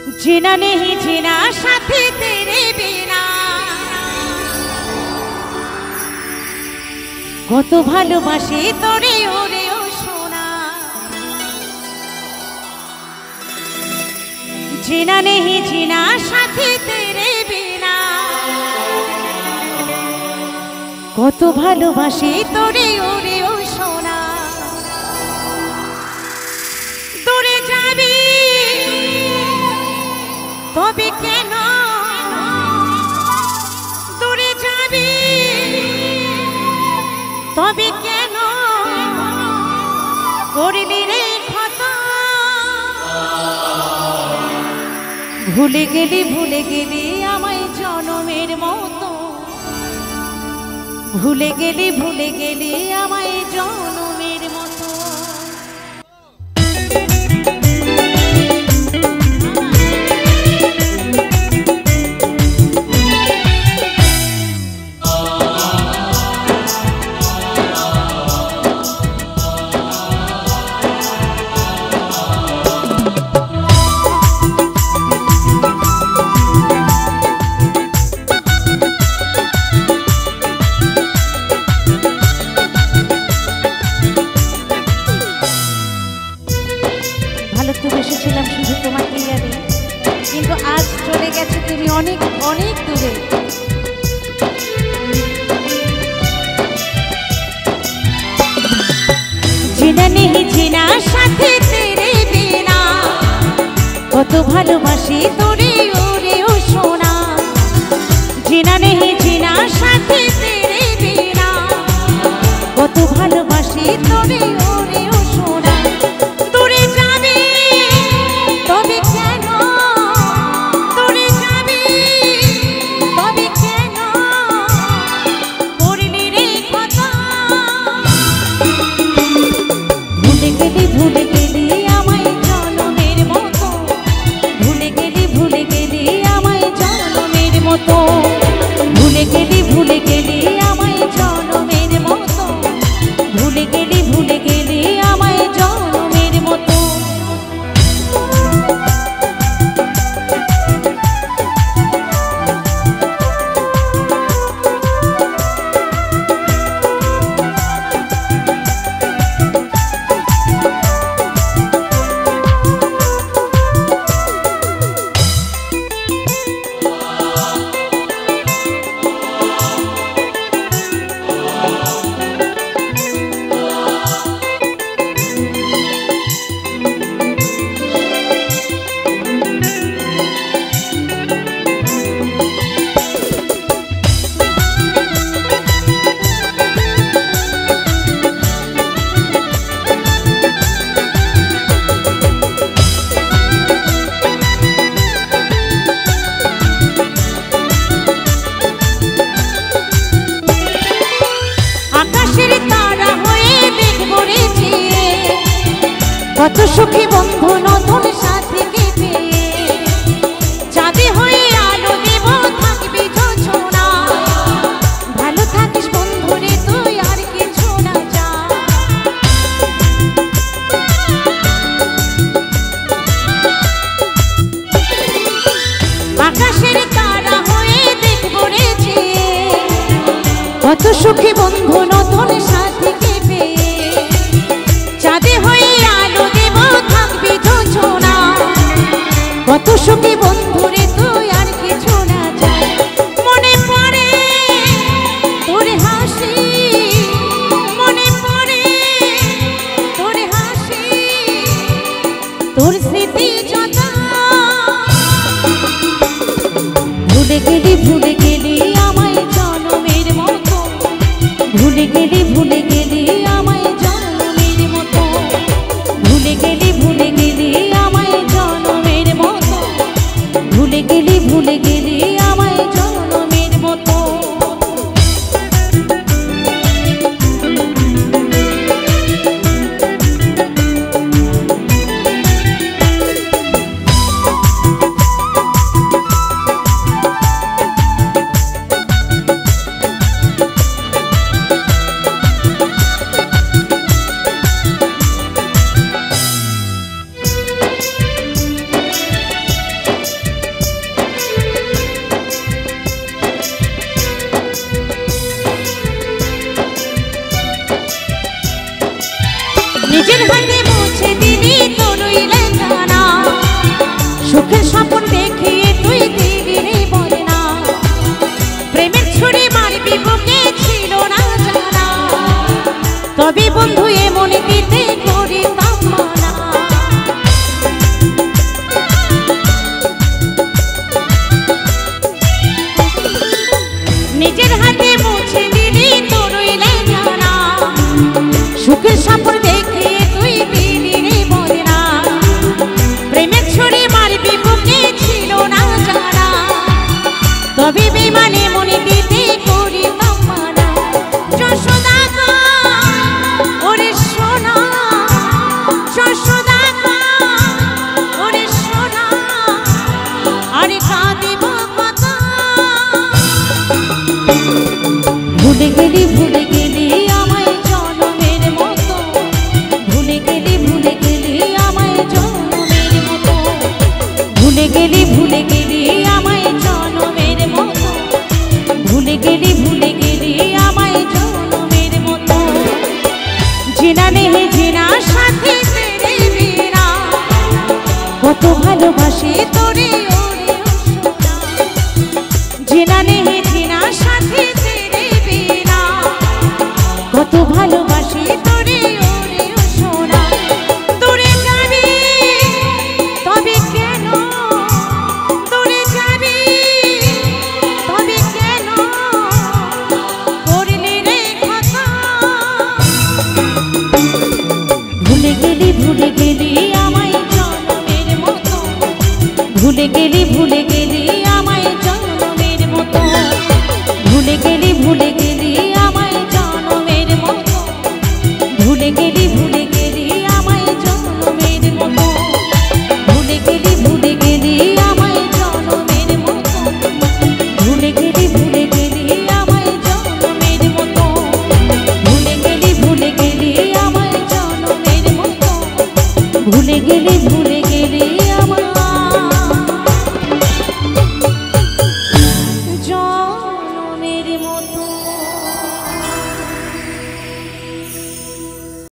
जीना नहीं जीना साथी तेरे बिना কত ভালোবাসি তোরে ওরে ও সোনা जीना नहीं जीना साथी तेरे बिना কত ভালোবাসি তোরে ওরে ও সোনা দূরে যাবি তবে কেন দূরে যাবি তবে কেন করলি রে ক্ষত ভুলে গেলি আমায় জনমের মতো ভুলে গেলি আমায় জনমের মতো ভালোবেসেছিলাম শুধু তোমাকে আমি কিন্তু আজ চলে গেছে তুমি অনেক অনেক দূরে जीना नहीं जीना साथी तेरे बिना কত ভালোবাসি তোরে ওরে ও সোনা जीना नहीं जीना साथी तेरे बिना কত ভালোবাসি তোরে ওরে ও সোনা দূরে যাবি তবে কেন দূরে যাবি তবে কেন করলি রে কথা ভুলে গেলি আমায় জনমের মতো ভুলে গেলি আমায় জনমের মতো ভুলে গেলি আমায় জনমের মতো ভুলে গেলি আমায় জনমের মতো কত সুখী বন্ধু নতুন সাথীকে পেয়ে চাঁদে হয়ে আলো দেব থাকবি যোজনা ভালো থাকিস বন্ধুরে তুই আর কিছু না যা আকাশের তারা হয়ে দেখব রে যে কত সুখী বন্ধু নতুন সাথীকে পেয়ে চাঁদে হয়ে আলো দেব থাকবি যোজনা কত সুখী বন্ধুরে তুই আর কিছু না চাই মনে পড়ে তোর হাসি মনে পড়ে তোর হাসি তোর স্মৃতি যত ভুলে গেলি আমায় জনমের মতো ভুলে গেলি আমায় জনমের মতো ভুলে গেলি আমায় জনমের মতো ভুলে গেলি আমায় জনমের মতো সুখের স্বপ্ন দেখিয়ে তুই দিলি রে বদনা, প্রেমের ছুরি মারবি বুকে ছিল না জানা, তবে বন্ধু এমন দিতে করিতাম মানা। নিজের হাতে মুছে দিলি তোরই লেখানা, সুখের স্বপ্ন দেখিয়ে তুই দিলি রে বদনা, প্রেমের ছুরি মারবি বুকে ছিল না জানা, তবে বেমানে মনে দিতে করিতাম মানা। যশোদা গো ওরে সোনা, যশোদা গো ওরে সোনা, আরে কাঁদিব কত। ভুলে গেলি আমায় জনমের মতো, ভুলে গেলি আমায় জনমের মতো, ভুলে গেলি আমায় জনমের মতো, ভুলে গেলি আমায় জনমের মতো। জিনা নেহে জিনা সাথে তেরে বিনা, কত ভালোবাসি তোরে ওরে সোনা। জিনা নেহে জিনা সাথে তেরে বিনা, কত ভালোবাসি তোরে ওরে সোনা। দূরে যাবি তবে কেন, দূরে যাবি তবে কেন, করলি রে কথা। ভুলে গেলি আমায় জনমের মতো, ভুলে গেলি আমায় জনমের মতো, ভুলে গেলি আমায় জনমের মতো, ভুলে গেলি